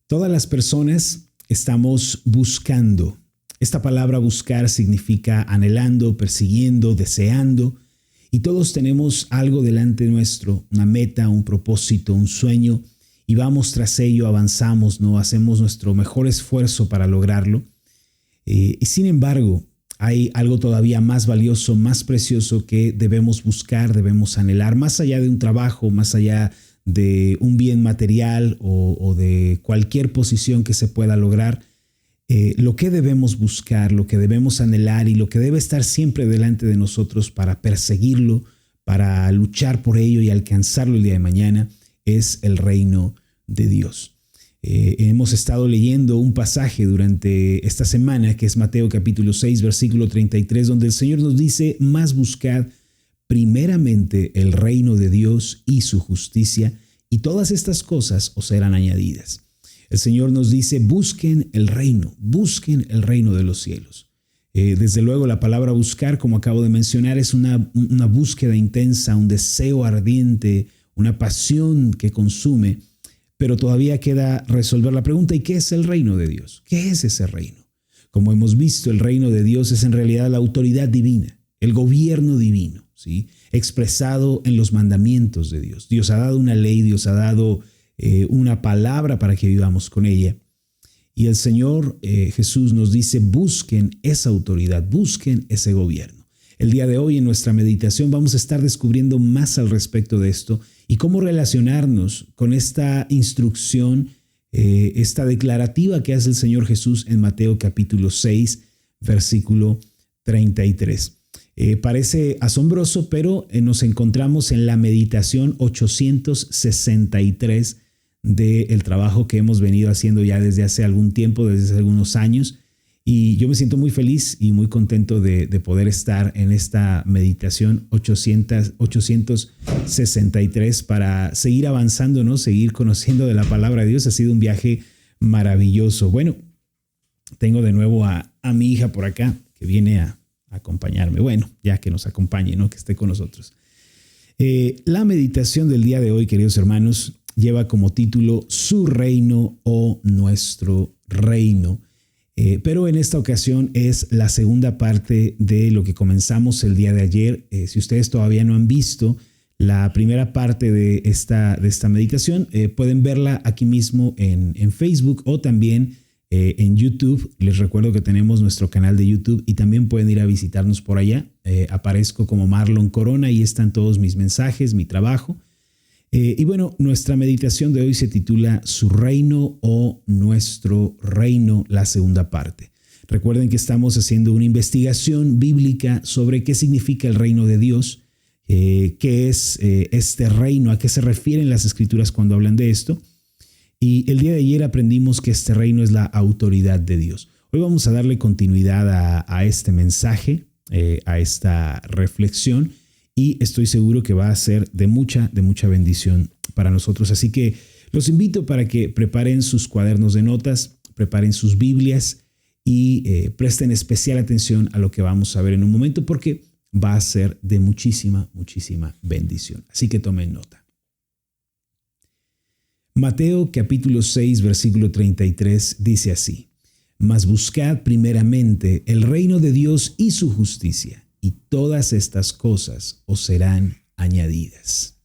Todas las personas estamos buscando. Esta palabra buscar significa anhelando, persiguiendo, deseando. Y todos tenemos algo delante nuestro, una meta, un propósito, un sueño. Y vamos tras ello, avanzamos, ¿no? Hacemos nuestro mejor esfuerzo para lograrlo. Y sin embargo, hay algo todavía más valioso, más precioso que debemos buscar, debemos anhelar, más allá de un trabajo, más allá de un bien material o de cualquier posición que se pueda lograr. Lo que debemos buscar, lo que debemos anhelar y lo que debe estar siempre delante de nosotros para perseguirlo, para luchar por ello y alcanzarlo el día de mañana, es el reino de Dios. Hemos estado leyendo un pasaje durante esta semana que es Mateo capítulo 6, versículo 33, donde el Señor nos dice: más buscad primeramente el reino de Dios y su justicia, y todas estas cosas os serán añadidas. El Señor nos dice: busquen el reino de los cielos. Desde luego la palabra buscar, como acabo de mencionar, es una búsqueda intensa, un deseo ardiente, una pasión que consume. Pero todavía queda resolver la pregunta: ¿y qué es el reino de Dios? ¿Qué es ese reino? Como hemos visto, el reino de Dios es en realidad la autoridad divina, el gobierno divino, ¿sí? Expresado en los mandamientos de Dios. Dios ha dado una ley, Dios ha dado una palabra para que vivamos con ella. Y el Señor Jesús nos dice: busquen esa autoridad, busquen ese gobierno. El día de hoy en nuestra meditación vamos a estar descubriendo más al respecto de esto y cómo relacionarnos con esta instrucción, esta declarativa que hace el Señor Jesús en Mateo capítulo 6, versículo 33. Parece asombroso, pero nos encontramos en la meditación 863 del trabajo que hemos venido haciendo ya desde hace algún tiempo, desde hace algunos años. Y yo me siento muy feliz y muy contento de poder estar en esta meditación 863 para seguir avanzando, ¿no? Seguir conociendo de la palabra de Dios. Ha sido un viaje maravilloso. Bueno, tengo de nuevo a mi hija por acá que viene a acompañarme. Bueno, ya que nos acompañe, ¿no? Que esté con nosotros. La meditación del día de hoy, queridos hermanos, lleva como título Su reino o nuestro reino. Pero en esta ocasión es la segunda parte de lo que comenzamos el día de ayer. Si ustedes todavía no han visto la primera parte de esta meditación, pueden verla aquí mismo en Facebook o también en YouTube. Les recuerdo que tenemos nuestro canal de YouTube y también pueden ir a visitarnos por allá. Aparezco como Marlon Corona y están todos mis mensajes, mi trabajo. Y bueno, nuestra meditación de hoy se titula Su reino o nuestro reino, la segunda parte. Recuerden que estamos haciendo una investigación bíblica sobre qué significa el reino de Dios, qué es este reino, a qué se refieren las escrituras cuando hablan de esto. Y el día de ayer aprendimos que este reino es la autoridad de Dios. Hoy vamos a darle continuidad a este mensaje, a esta reflexión. Y estoy seguro que va a ser de mucha bendición para nosotros. Así que los invito para que preparen sus cuadernos de notas, preparen sus Biblias y presten especial atención a lo que vamos a ver en un momento, porque va a ser de muchísima bendición. Así que tomen nota. Mateo capítulo 6, versículo 33 dice así: Mas buscad primeramente el reino de Dios y su justicia, y todas estas cosas os serán añadidas.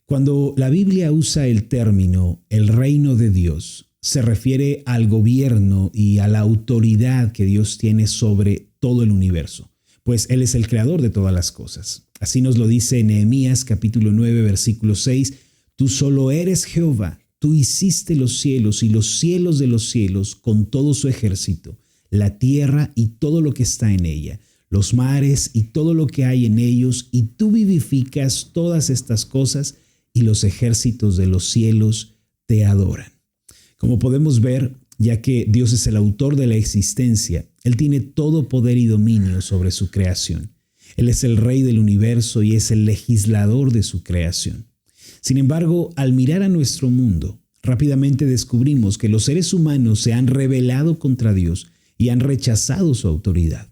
Cuando la Biblia usa el término el reino de Dios, se refiere al gobierno y a la autoridad que Dios tiene sobre todo el universo, pues Él es el creador de todas las cosas. Así nos lo dice Nehemías capítulo 9, versículo 6: Tú solo eres Jehová, tú hiciste los cielos y los cielos de los cielos con todo su ejército, la tierra y todo lo que está en ella, los mares y todo lo que hay en ellos, y tú vivificas todas estas cosas, y los ejércitos de los cielos te adoran. Como podemos ver, ya que Dios es el autor de la existencia, Él tiene todo poder y dominio sobre su creación. Él es el rey del universo y es el legislador de su creación. Sin embargo, al mirar a nuestro mundo, rápidamente descubrimos que los seres humanos se han rebelado contra Dios y han rechazado su autoridad.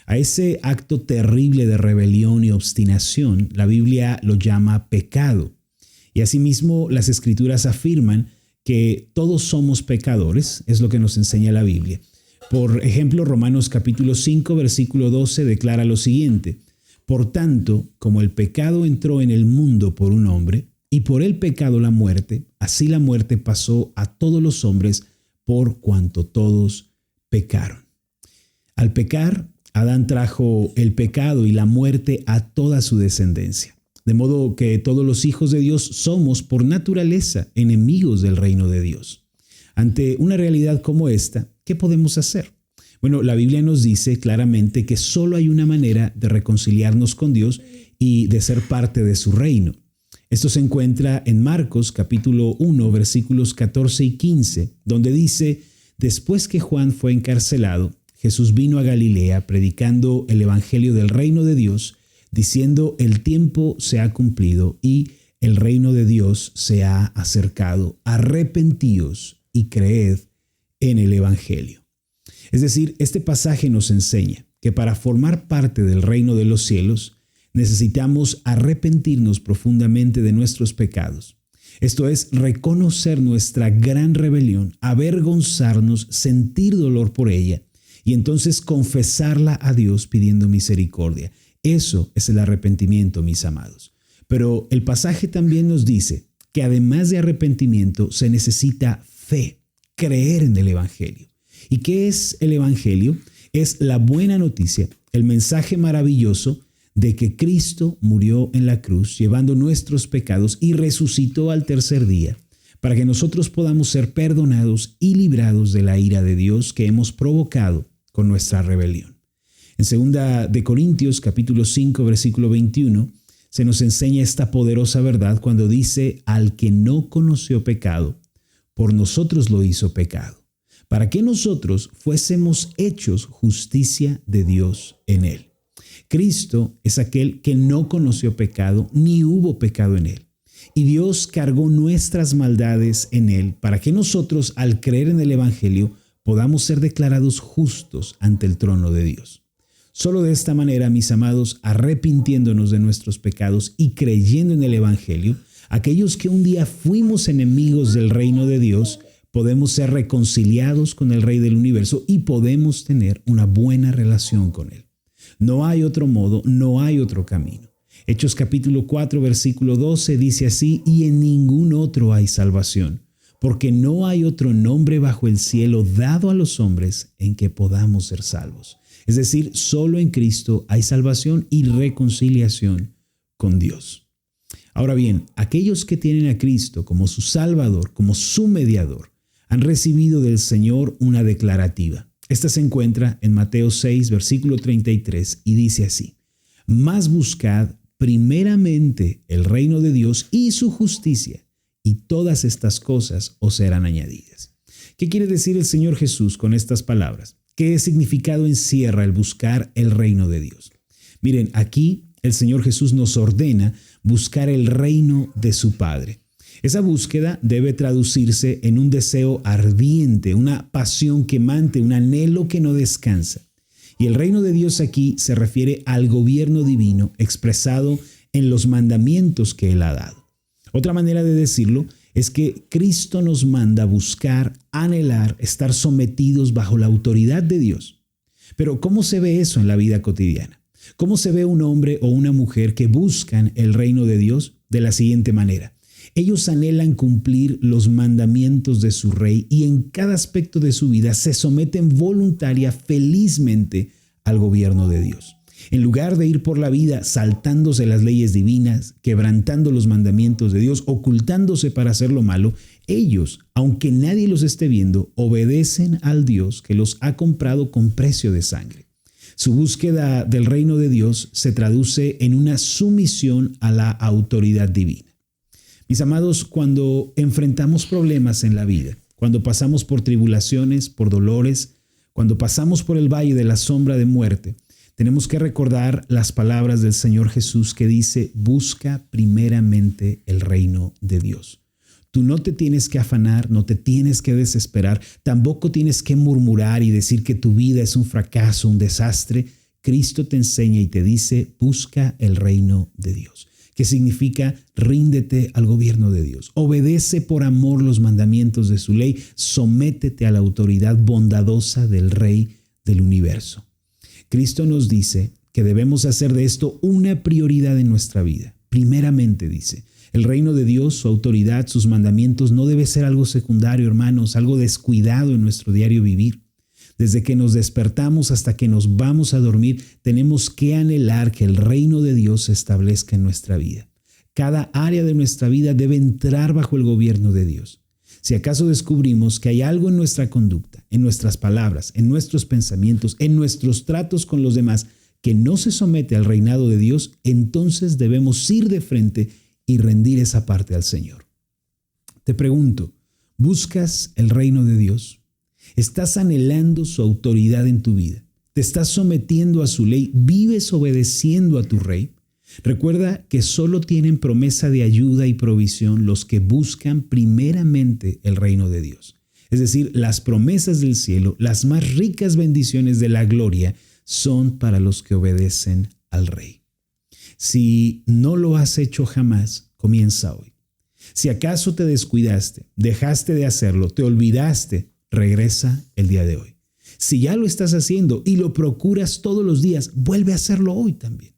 A ese acto terrible de rebelión y obstinación, la Biblia lo llama pecado. Y asimismo, las Escrituras afirman que todos somos pecadores, es lo que nos enseña la Biblia. Por ejemplo, Romanos capítulo 5, versículo 12 declara lo siguiente: por tanto, como el pecado entró en el mundo por un hombre, y por el pecado la muerte, así la muerte pasó a todos los hombres por cuanto todos pecaron. Al pecar, Adán trajo el pecado y la muerte a toda su descendencia. De modo que todos los hijos de Dios somos por naturaleza enemigos del reino de Dios. Ante una realidad como esta, ¿qué podemos hacer? Bueno, la Biblia nos dice claramente que solo hay una manera de reconciliarnos con Dios y de ser parte de su reino. Esto se encuentra en Marcos capítulo 1, versículos 14 y 15, donde dice: después que Juan fue encarcelado, Jesús vino a Galilea predicando el evangelio del reino de Dios, diciendo: el tiempo se ha cumplido y el reino de Dios se ha acercado. Arrepentíos y creed en el evangelio. Es decir, este pasaje nos enseña que para formar parte del reino de los cielos necesitamos arrepentirnos profundamente de nuestros pecados. Esto es, reconocer nuestra gran rebelión, avergonzarnos, sentir dolor por ella y entonces confesarla a Dios pidiendo misericordia. Eso es el arrepentimiento, mis amados. Pero el pasaje también nos dice que además de arrepentimiento se necesita fe, creer en el evangelio. ¿Y qué es el evangelio? Es la buena noticia, el mensaje maravilloso de que Cristo murió en la cruz llevando nuestros pecados y resucitó al tercer día para que nosotros podamos ser perdonados y librados de la ira de Dios que hemos provocado con nuestra rebelión. En 2 de Corintios capítulo 5 versículo 21 se nos enseña esta poderosa verdad cuando dice: al que no conoció pecado, por nosotros lo hizo pecado, para que nosotros fuésemos hechos justicia de Dios en él. Cristo es aquel que no conoció pecado, ni hubo pecado en él. Y Dios cargó nuestras maldades en él para que nosotros, al creer en el evangelio, podamos ser declarados justos ante el trono de Dios. Solo de esta manera, mis amados, arrepintiéndonos de nuestros pecados y creyendo en el evangelio, aquellos que un día fuimos enemigos del reino de Dios, podemos ser reconciliados con el Rey del universo y podemos tener una buena relación con él. No hay otro modo, no hay otro camino. Hechos capítulo 4, versículo 12 dice así: y en ningún otro hay salvación, porque no hay otro nombre bajo el cielo dado a los hombres en que podamos ser salvos. Es decir, solo en Cristo hay salvación y reconciliación con Dios. Ahora bien, aquellos que tienen a Cristo como su Salvador, como su mediador, han recibido del Señor una declarativa. Esta se encuentra en Mateo 6, versículo 33, y dice así: mas buscad primeramente el reino de Dios y su justicia, y todas estas cosas os serán añadidas. ¿Qué quiere decir el Señor Jesús con estas palabras? ¿Qué significado encierra el buscar el reino de Dios? Miren, aquí el Señor Jesús nos ordena buscar el reino de su Padre. Esa búsqueda debe traducirse en un deseo ardiente, una pasión quemante, un anhelo que no descansa. Y el reino de Dios aquí se refiere al gobierno divino expresado en los mandamientos que Él ha dado. Otra manera de decirlo es que Cristo nos manda buscar, anhelar, estar sometidos bajo la autoridad de Dios. Pero ¿cómo se ve eso en la vida cotidiana? ¿Cómo se ve un hombre o una mujer que buscan el reino de Dios? De la siguiente manera: ellos anhelan cumplir los mandamientos de su Rey y en cada aspecto de su vida se someten voluntaria, felizmente, al gobierno de Dios. En lugar de ir por la vida saltándose las leyes divinas, quebrantando los mandamientos de Dios, ocultándose para hacer lo malo, ellos, aunque nadie los esté viendo, obedecen al Dios que los ha comprado con precio de sangre. Su búsqueda del reino de Dios se traduce en una sumisión a la autoridad divina. Mis amados, cuando enfrentamos problemas en la vida, cuando pasamos por tribulaciones, por dolores, cuando pasamos por el valle de la sombra de muerte, tenemos que recordar las palabras del Señor Jesús que dice: busca primeramente el reino de Dios. Tú no te tienes que afanar, no te tienes que desesperar, tampoco tienes que murmurar y decir que tu vida es un fracaso, un desastre. Cristo te enseña y te dice: busca el reino de Dios. que significa ríndete al gobierno de Dios. Obedece por amor los mandamientos de su ley. Sométete a la autoridad bondadosa del Rey del universo. Cristo nos dice que debemos hacer de esto una prioridad en nuestra vida. Primeramente, dice, el reino de Dios, su autoridad, sus mandamientos no debe ser algo secundario, hermanos, algo descuidado en nuestro diario vivir. Desde que nos despertamos hasta que nos vamos a dormir, tenemos que anhelar que el reino de Dios se establezca en nuestra vida. Cada área de nuestra vida debe entrar bajo el gobierno de Dios. Si acaso descubrimos que hay algo en nuestra conducta, en nuestras palabras, en nuestros pensamientos, en nuestros tratos con los demás, que no se somete al reinado de Dios, entonces debemos ir de frente y rendir esa parte al Señor. Te pregunto, ¿buscas el reino de Dios? ¿Estás anhelando su autoridad en tu vida? ¿Te estás sometiendo a su ley? ¿Vives obedeciendo a tu Rey? Recuerda que solo tienen promesa de ayuda y provisión los que buscan primeramente el reino de Dios. Es decir, las promesas del cielo, las más ricas bendiciones de la gloria, son para los que obedecen al Rey. Si no lo has hecho jamás, comienza hoy. Si acaso te descuidaste, dejaste de hacerlo, te olvidaste, regresa el día de hoy. Si ya lo estás haciendo y lo procuras todos los días, vuelve a hacerlo hoy también.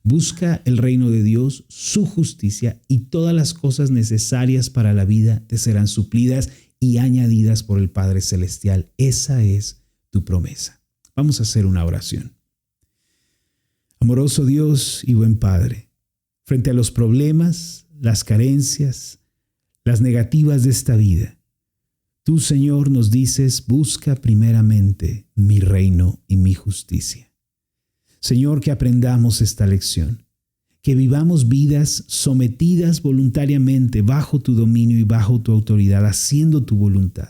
Busca el reino de Dios, su justicia, y todas las cosas necesarias para la vida te serán suplidas y añadidas por el Padre Celestial. Esa es tu promesa. Vamos a hacer una oración. Amoroso Dios y buen Padre, frente a los problemas, las carencias, las negativas de esta vida, tú, Señor, nos dices, busca primeramente mi reino y mi justicia. Señor, que aprendamos esta lección, que vivamos vidas sometidas voluntariamente bajo tu dominio y bajo tu autoridad, haciendo tu voluntad.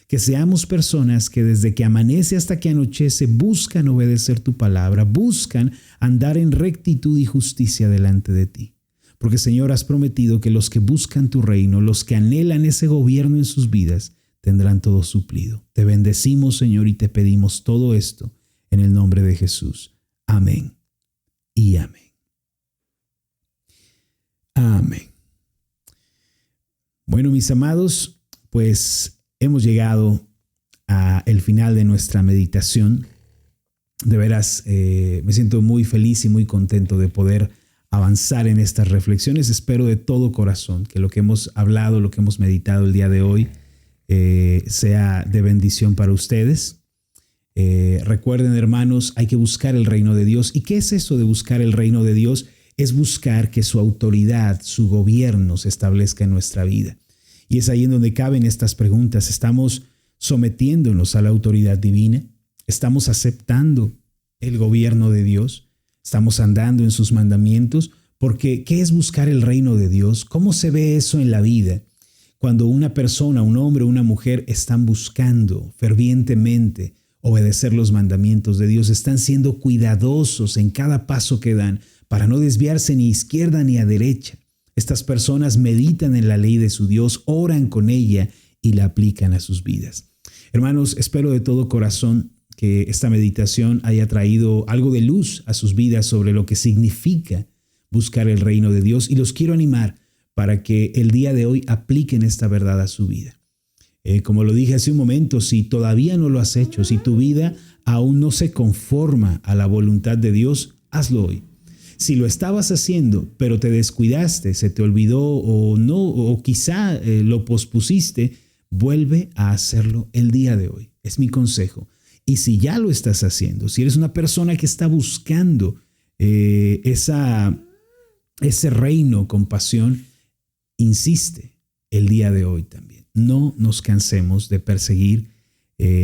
Que seamos personas que desde que amanece hasta que anochece buscan obedecer tu palabra, buscan andar en rectitud y justicia delante de ti. Porque, Señor, has prometido que los que buscan tu reino, los que anhelan ese gobierno en sus vidas, tendrán todo suplido. Te bendecimos, Señor, y te pedimos todo esto en el nombre de Jesús. Amén y amén. Amén. Bueno, mis amados, pues hemos llegado al final de nuestra meditación. De veras, me siento muy feliz y muy contento de poder avanzar en estas reflexiones. Espero de todo corazón que lo que hemos hablado, lo que hemos meditado el día de hoy, sea de bendición para ustedes. Recuerden, hermanos, hay que buscar el reino de Dios. ¿Y qué es eso de buscar el reino de Dios? Es buscar que su autoridad, su gobierno se establezca en nuestra vida. Y es ahí en donde caben estas preguntas. ¿Estamos sometiéndonos a la autoridad divina? ¿Estamos aceptando el gobierno de Dios? ¿Estamos andando en sus mandamientos? Porque, ¿qué es buscar el reino de Dios? ¿Cómo se ve eso en la vida? Cuando una persona, un hombre o una mujer están buscando fervientemente obedecer los mandamientos de Dios, están siendo cuidadosos en cada paso que dan para no desviarse ni a izquierda ni a derecha. Estas personas meditan en la ley de su Dios, oran con ella y la aplican a sus vidas. Hermanos, espero de todo corazón que esta meditación haya traído algo de luz a sus vidas sobre lo que significa buscar el reino de Dios, y los quiero animar para que el día de hoy apliquen esta verdad a su vida. Como lo dije hace un momento, si todavía no lo has hecho, si tu vida aún no se conforma a la voluntad de Dios, hazlo hoy. Si lo estabas haciendo, pero te descuidaste, se te olvidó o no, o quizá lo pospusiste, vuelve a hacerlo el día de hoy. Es mi consejo. Y si ya lo estás haciendo, si eres una persona que está buscando ese reino con pasión, insiste el día de hoy también. No nos cansemos de perseguir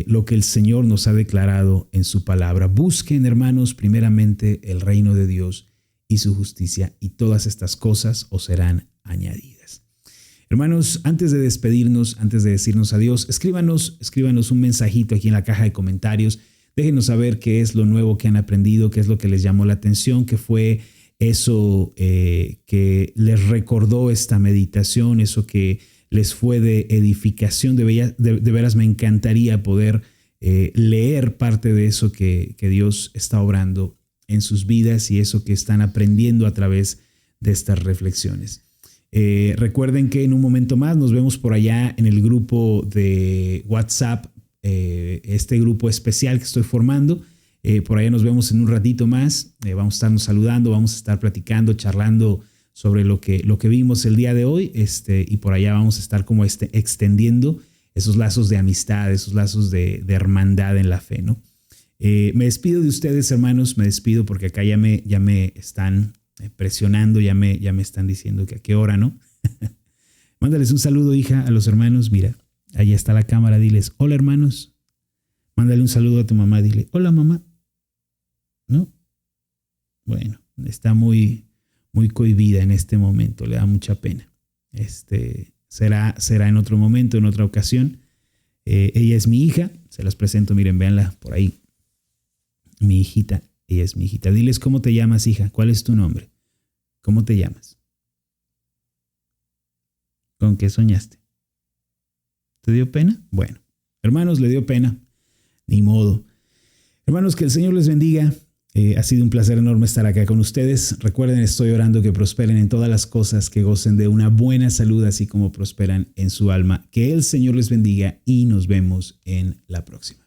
lo que el Señor nos ha declarado en su palabra. Busquen, hermanos, primeramente el reino de Dios y su justicia, y todas estas cosas os serán añadidas. Hermanos, antes de despedirnos, antes de decirnos adiós, escríbanos un mensajito aquí en la caja de comentarios. Déjenos saber qué es lo nuevo que han aprendido, qué es lo que les llamó la atención, qué fue eso que les recordó esta meditación, eso que les fue de edificación. De veras me encantaría poder leer parte de eso que Dios está obrando en sus vidas y eso que están aprendiendo a través de estas reflexiones. Recuerden que en un momento más nos vemos por allá en el grupo de WhatsApp, este grupo especial que estoy formando. Por allá nos vemos en un ratito más. Vamos a estarnos saludando, vamos a estar platicando, charlando sobre lo que vimos el día de hoy, y por allá vamos a estar como extendiendo esos lazos de amistad, esos lazos de hermandad en la fe, ¿no? Me despido de ustedes, hermanos, me despido porque acá ya me están presionando, ya me están diciendo que a qué hora, ¿no? Mándales un saludo, hija, a los hermanos. Mira, ahí está la cámara, diles, hola, hermanos. Mándale un saludo a tu mamá, dile, hola, mamá. ¿No? Bueno, está muy cohibida en este momento, le da mucha pena. Será en otro momento, en otra ocasión. Ella es mi hija, se las presento, miren, véanla por ahí. Mi hijita, ella es mi hijita. Diles cómo te llamas, hija, cuál es tu nombre, cómo te llamas, con qué soñaste. ¿Te dio pena? Bueno, hermanos, le dio pena, ni modo. Hermanos, que el Señor les bendiga. Ha sido un placer enorme estar acá con ustedes. Recuerden, estoy orando que prosperen en todas las cosas, que gocen de una buena salud, así como prosperan en su alma. Que el Señor les bendiga y nos vemos en la próxima.